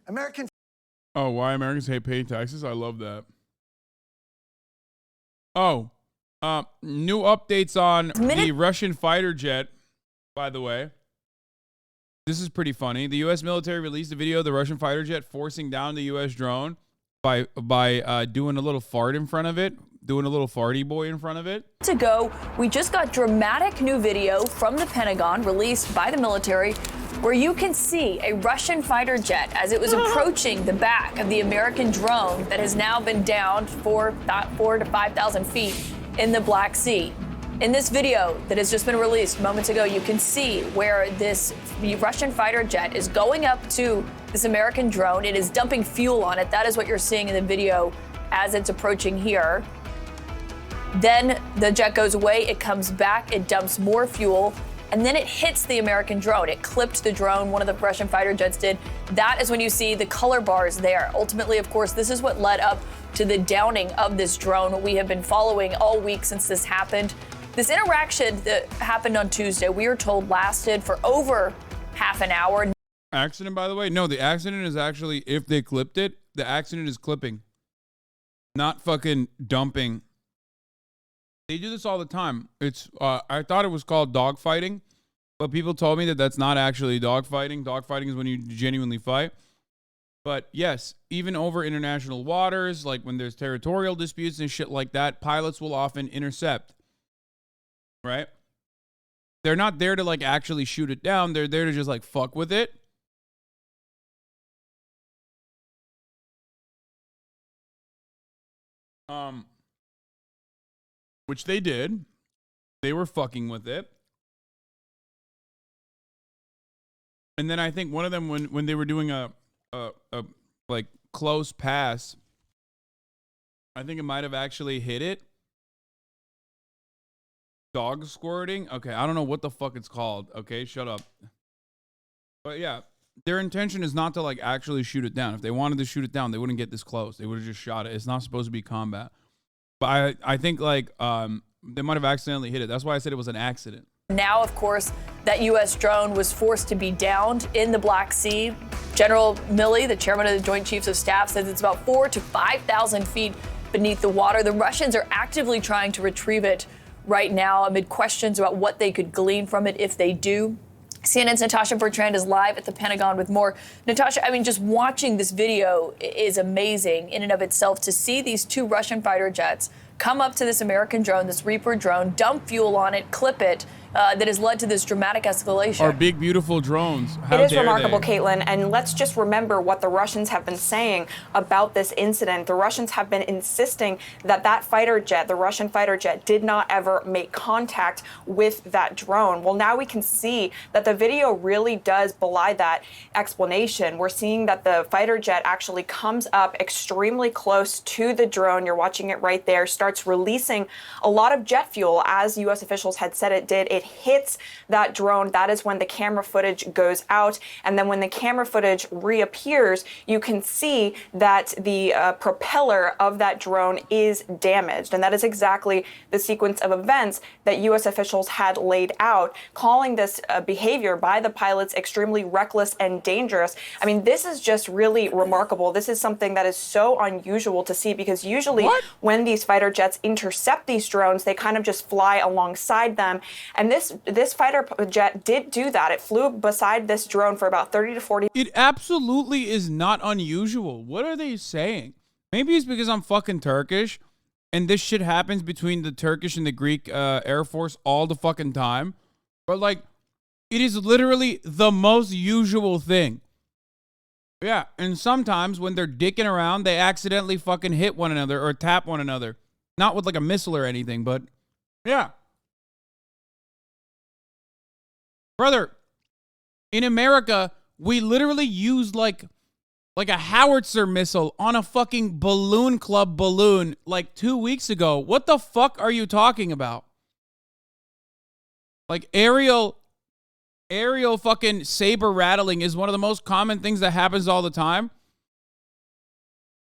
American. Oh, why Americans hate paying taxes? I love that. Oh, new updates on the Russian fighter jet, by the way. This is pretty funny. The U.S. military released a video of the Russian fighter jet forcing down the U.S. drone by doing a little fart in front of it, doing a little farty boy in front of it. Ago, we just got dramatic new video from the Pentagon released by the military where you can see a Russian fighter jet as it was approaching the back of the American drone that has now been downed 4,000 to 5,000 feet in the Black Sea. In this video that has just been released moments ago, you can see where this Russian fighter jet is going up to this American drone. It is dumping fuel on it. That is what you're seeing in the video as it's approaching here. Then the jet goes away, it comes back, it dumps more fuel, and then it hits the American drone. It clipped the drone, one of the Russian fighter jets did. That is when you see the color bars there. Ultimately, of course, this is what led up to the downing of this drone we have been following all week since this happened. This interaction that happened on Tuesday, we are told lasted for over half an hour. Accident, by the way? No, the accident is actually, if they clipped it, the accident is clipping, not fucking dumping. They do this all the time. It's I thought it was called dogfighting, but people told me that that's not actually dogfighting. Dogfighting is when you genuinely fight. But yes, even over international waters, like when there's territorial disputes and shit like that, pilots will often intercept. Right? They're not there to like actually shoot it down. They're there to just like fuck with it. Which they did. They were fucking with it. And then I think one of them, when they were doing a like close pass, I think it might have actually hit it. Dog squirting? Okay, I don't know what the fuck it's called. Okay, shut up. But yeah, their intention is not to like actually shoot it down. If they wanted to shoot it down, they wouldn't get this close. They would have just shot it. It's not supposed to be combat. But I think like they might have accidentally hit it. That's why I said it was an accident. Now, of course, that U.S. drone was forced to be downed in the Black Sea. General Milley, the chairman of the Joint Chiefs of Staff, says it's about 4,000 to 5,000 feet beneath the water. The Russians are actively trying to retrieve it right now amid questions about what they could glean from it if they do. CNN's Natasha Bertrand is live at the Pentagon with more. Natasha, I mean, just watching this video is amazing in and of itself to see these two Russian fighter jets come up to this American drone, this Reaper drone, dump fuel on it, clip it. That has led to this dramatic escalation. Our big, beautiful drones. It is remarkable, Caitlin, and let's just remember what the Russians have been saying about this incident. The Russians have been insisting that that fighter jet, the Russian fighter jet, did not ever make contact with that drone. Well, now we can see that the video really does belie that explanation. We're seeing that the fighter jet actually comes up extremely close to the drone. You're watching it right there, starts releasing a lot of jet fuel, as U.S. officials had said it did. It hits that drone. That is when the camera footage goes out. And then when the camera footage reappears, you can see that the propeller of that drone is damaged. And that is exactly the sequence of events that U.S. officials had laid out, calling this behavior by the pilots extremely reckless and dangerous. I mean, this is just really remarkable. This is something that is so unusual to see, because usually when these fighter jets intercept these drones, they kind of just fly alongside them. And this fighter jet did do that. It flew beside this drone for about 30 to 40. It absolutely is not unusual. What are they saying? Maybe it's because I'm fucking Turkish and this shit happens between the Turkish and the Greek Air Force all the fucking time. But like, it is literally the most usual thing. Yeah, and sometimes when they're dicking around, they accidentally fucking hit one another or tap one another. Not with like a missile or anything, but yeah. Brother, in America, we literally used like a howitzer missile on a fucking balloon club balloon like 2 weeks ago. What the fuck are you talking about? Like aerial fucking saber rattling is one of the most common things that happens all the time.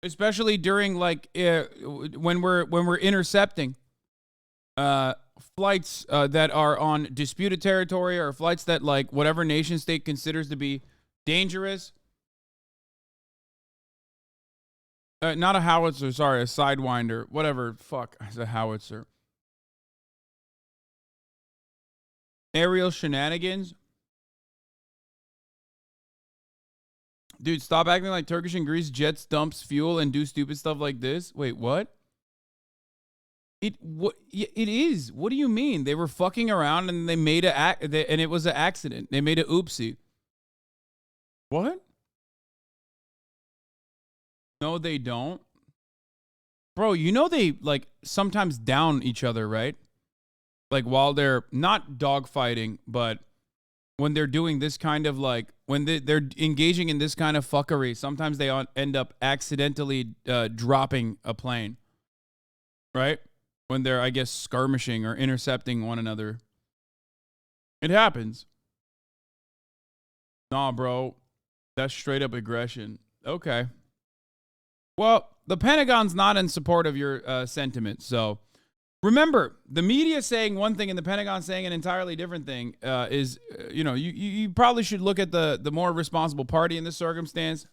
Especially during like when we're intercepting flights that are on disputed territory, or flights that like whatever nation state considers to be dangerous. Not a howitzer, sorry, a sidewinder. Whatever, fuck, it's a howitzer. Aerial shenanigans? Dude, stop acting like Turkish and Greece jets dumps fuel and do stupid stuff like this. Wait, what? It is. What do you mean? They were fucking around and they made and it was an accident. They made a oopsie. What? No, they don't. Bro, you know they like sometimes down each other, right? Like while they're not dogfighting, but when they're doing this kind of like, when they're engaging in this kind of fuckery, sometimes they end up accidentally dropping a plane, right? When they're, I guess, skirmishing or intercepting one another. It happens. Nah, bro. That's straight up aggression. Okay. Well, the Pentagon's not in support of your sentiment, so... Remember, the media saying one thing and the Pentagon saying an entirely different thing is, you know, you probably should look at the more responsible party in this circumstance.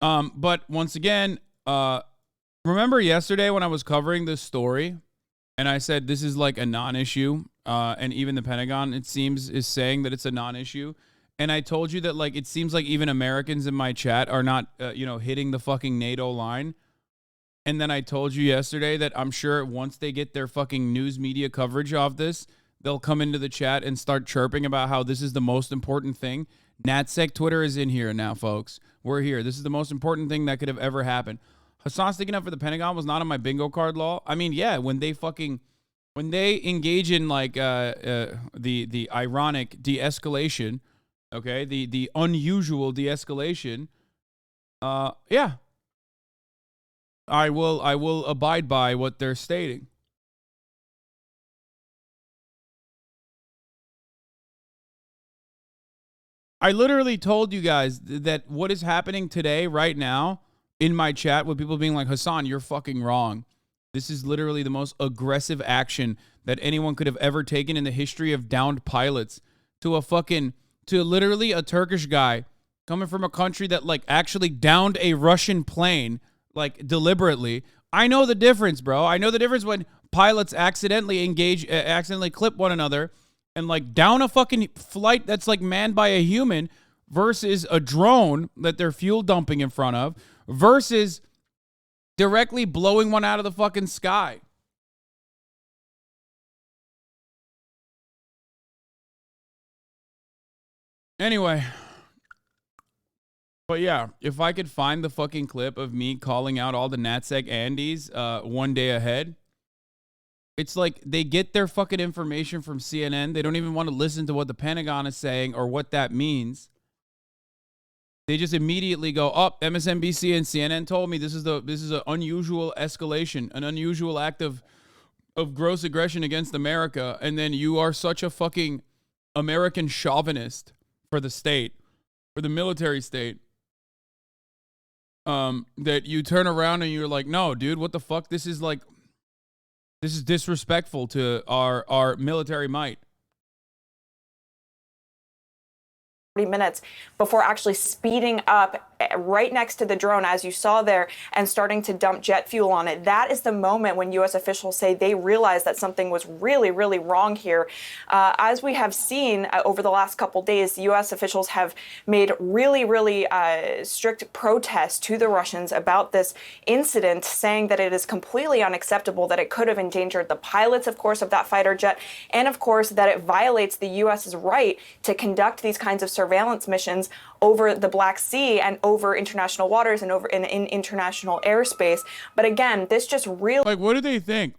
But once again, remember yesterday when I was covering this story and I said this is like a non-issue, and even the Pentagon, it seems, is saying that it's a non-issue. And I told you that, like, it seems like even Americans in my chat are not, you know, hitting the fucking NATO line. And then I told you yesterday that I'm sure once they get their fucking news media coverage of this, they'll come into the chat and start chirping about how this is the most important thing. NatSec Twitter is in here now, folks. We're here. This is the most important thing that could have ever happened. Hasan sticking up for the Pentagon was not on my bingo card law. I mean, yeah, when they engage in like the ironic de-escalation, okay, the unusual de-escalation, yeah. I will abide by what they're stating. I literally told you guys that what is happening today, right now, in my chat with people being like, Hasan, you're fucking wrong. This is literally the most aggressive action that anyone could have ever taken in the history of downed pilots to literally a Turkish guy coming from a country that like actually downed a Russian plane. Like, deliberately. I know the difference, bro. I know the difference when pilots accidentally clip one another and, like, down a fucking flight that's, like, manned by a human versus a drone that they're fuel dumping in front of versus directly blowing one out of the fucking sky. Anyway... But yeah, if I could find the fucking clip of me calling out all the NatSec Andes one day ahead, it's like they get their fucking information from CNN. They don't even want to listen to what the Pentagon is saying or what that means. They just immediately go, oh, MSNBC and CNN told me this is an unusual escalation, an unusual act of gross aggression against America, and then you are such a fucking American chauvinist for the state, for the military state. That you turn around and you're like, no, dude, what the fuck? This is disrespectful to our military might. 40 minutes before actually speeding up right next to the drone, as you saw there, and starting to dump jet fuel on it. That is the moment when U.S. officials say they realized that something was really, really wrong here. As we have seen over the last couple days, U.S. officials have made really, really strict protests to the Russians about this incident, saying that it is completely unacceptable, that it could have endangered the pilots, of course, of that fighter jet, and, of course, that it violates the U.S.'s right to conduct these kinds of surveillance missions over the Black Sea and over international waters and over in international airspace. But again, this just really... Like, what do they think?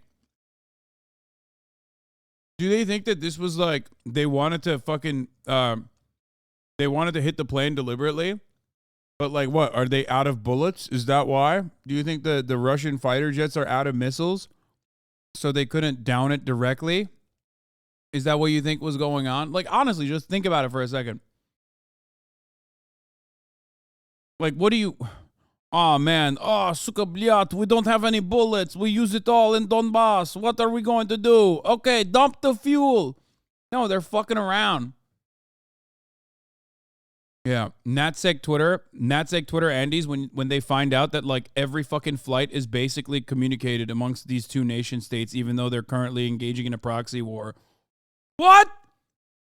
Do they think that this was like, they wanted to fucking, they wanted to hit the plane deliberately? But like, what? Are they out of bullets? Is that why? Do you think the Russian fighter jets are out of missiles? So they couldn't down it directly? Is that what you think was going on? Like, honestly, just think about it for a second. Like, what do you... Oh, man. Oh, suka blyat. We don't have any bullets. We use it all in Donbass. What are we going to do? Okay, dump the fuel. No, they're fucking around. Yeah, NatSec Twitter Andes, when they find out that like every fucking flight is basically communicated amongst these two nation states, even though they're currently engaging in a proxy war. What?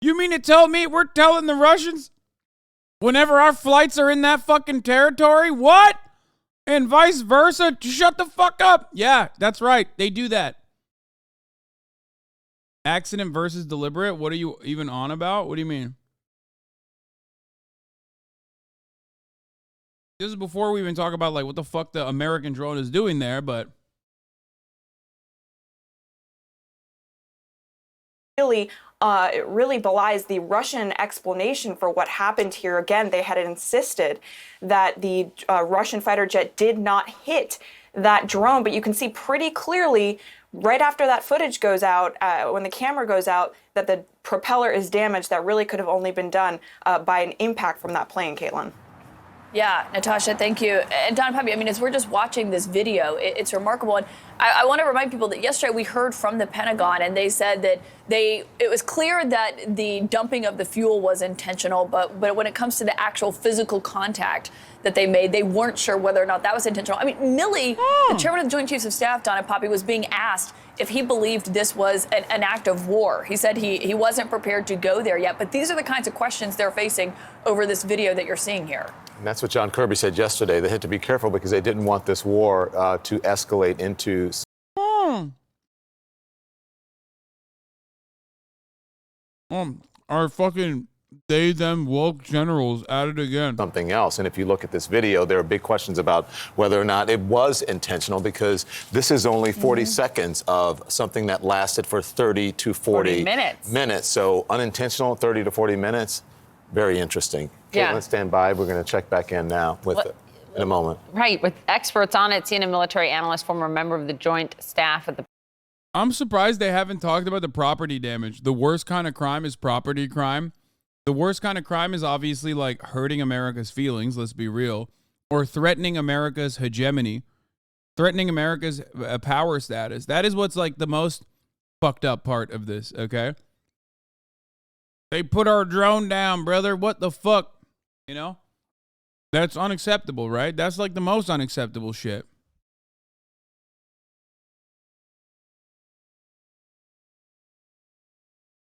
You mean to tell me we're telling the Russians whenever our flights are in that fucking territory? What? And vice versa? Shut the fuck up. Yeah, that's right. They do that. Accident versus deliberate? What are you even on about? What do you mean? This is before we even talk about like what the fuck the American drone is doing there, but it really belies the Russian explanation for what happened here. Again, they had insisted that the Russian fighter jet did not hit that drone, but you can see pretty clearly right after that footage goes out, when the camera goes out, that the propeller is damaged. That really could have only been done by an impact from that plane, Caitlin. Yeah, Natasha, thank you. And Don Poppy, I mean, as we're just watching this video, it's remarkable. And I want to remind people that yesterday we heard from the Pentagon, and they said that it was clear that the dumping of the fuel was intentional, but when it comes to the actual physical contact that they made, they weren't sure whether or not that was intentional. I mean, Milley, the chairman of the Joint Chiefs of Staff, Donna Poppy, was being asked if he believed this was an act of war. He said he wasn't prepared to go there yet, but these are the kinds of questions they're facing over this video that you're seeing here. And that's what John Kirby said yesterday. They had to be careful because they didn't want this war to escalate into our fucking they them woke generals at it again. something else. And if you look at this video, there are big questions about whether or not it was intentional, because this is only 40 seconds of something that lasted for 30 to 40 minutes. So unintentional, 30 to 40 minutes. Very interesting. Yeah. Caitlin, stand by. We're going to check back in now with it in a moment. Right, with experts on it, CNN military analyst, former member of the Joint Staff at the. I'm surprised they haven't talked about the property damage. The worst kind of crime is property crime. The worst kind of crime is obviously like hurting America's feelings, let's be real, or threatening America's hegemony, threatening America's power status. That is what's like the most fucked up part of this, okay? They put our drone down, brother. What the fuck? You know? That's unacceptable, right? That's like the most unacceptable shit.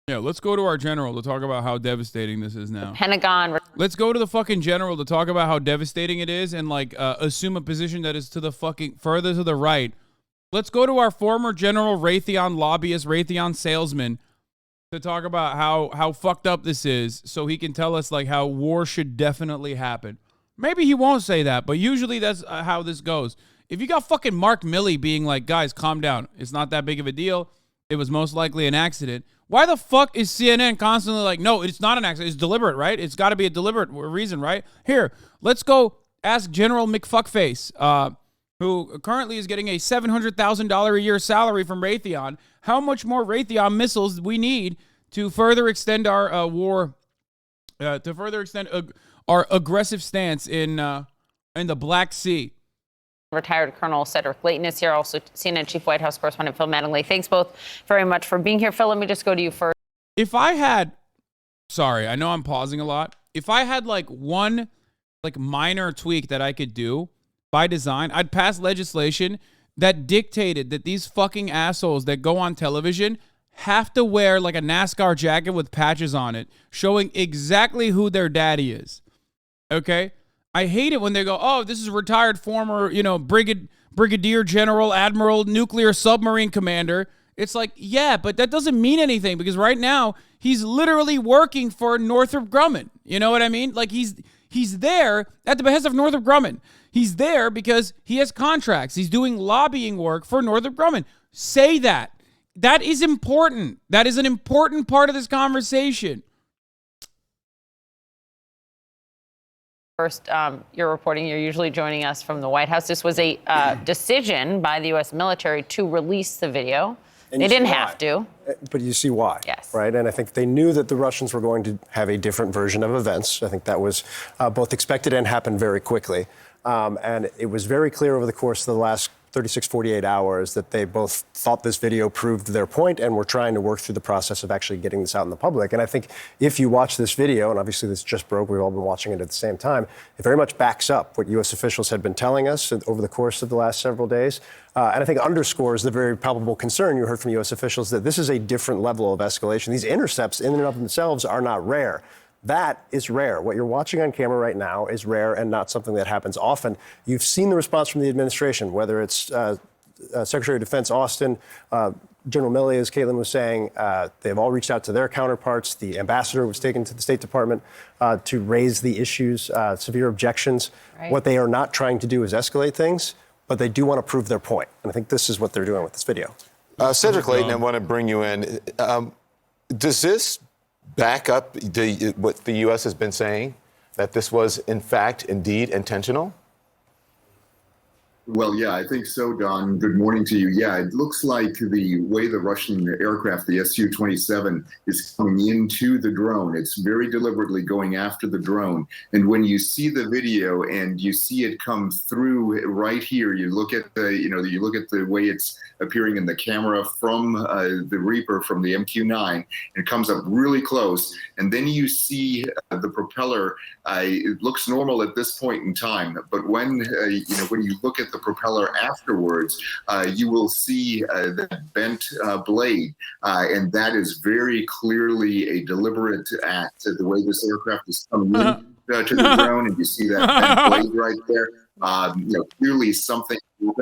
Yeah, let's go to our general to talk about how devastating this is now. Pentagon. Let's go to the fucking general to talk about how devastating it is and like assume a position that is to the fucking further to the right. Let's go to our former general Raytheon lobbyist, Raytheon salesman, to talk about how fucked up this is, so he can tell us like how war should definitely happen. Maybe he won't say that, but usually that's how this goes. If you got fucking Mark Milley being like, guys, calm down. It's not that big of a deal. It was most likely an accident. Why the fuck is CNN constantly like, no, it's not an accident. It's deliberate, right? It's got to be a deliberate reason, right? Here, let's go ask General McFuckface, who currently is getting a $700,000 a year salary from Raytheon, how much more Raytheon missiles we need to further extend our war, to further extend our aggressive stance in the Black Sea. Retired Colonel Cedric Layton is here, also CNN Chief White House Correspondent Phil Mattingly. Thanks both very much for being here. Phil, let me just go to you first. If I had, sorry, I know I'm pausing a lot. If I had like one like minor tweak that I could do by design, I'd pass legislation that dictated that these fucking assholes that go on television have to wear like a NASCAR jacket with patches on it, showing exactly who their daddy is. Okay? I hate it when they go, oh, this is a retired former, brigadier general, admiral, nuclear submarine commander. It's like, yeah, but that doesn't mean anything, because right now he's literally working for Northrop Grumman. You know what I mean? Like he's there at the behest of Northrop Grumman. He's there because he has contracts. He's doing lobbying work for Northrop Grumman. Say that. That is important. That is an important part of this conversation. First, you're reporting, you're usually joining us from the White House. This was a decision by the U.S. military to release the video. They didn't have to. But you see why, yes. Right? And I think they knew that the Russians were going to have a different version of events. I think that was both expected and happened very quickly. And it was very clear over the course of the last 36, 48 hours that they both thought this video proved their point and were trying to work through the process of actually getting this out in the public. And I think if you watch this video, and obviously this just broke, we've all been watching it at the same time, it very much backs up what U.S. officials had been telling us over the course of the last several days. And I think underscores the very palpable concern you heard from U.S. officials that this is a different level of escalation. These intercepts in and of themselves are not rare. That is rare. What you're watching on camera right now is rare and not something that happens often. You've seen the response from the administration, whether it's Secretary of Defense Austin, General Milley, as Caitlin was saying, they've all reached out to their counterparts. The ambassador was taken to the State Department to raise the issues, severe objections. Right. What they are not trying to do is escalate things, but they do want to prove their point. And I think this is what they're doing with this video. Cedric Layton, I want to bring you in. Does this back up what the U.S. has been saying, that this was, in fact, indeed intentional? Well, yeah, I think so, Don. Good morning to you. Yeah, it looks like the way the Russian aircraft, the Su-27, is coming into the drone, it's very deliberately going after the drone. And when you see the video and you see it come through right here, you look at the, you look at the way it's appearing in the camera from the Reaper, from the MQ-9, it comes up really close. And then you see the propeller. It looks normal at this point in time, but when when you look at the propeller afterwards, you will see that bent blade, and that is very clearly a deliberate act. The way this aircraft is coming in to the drone, and you see that bent blade right there, clearly something happened.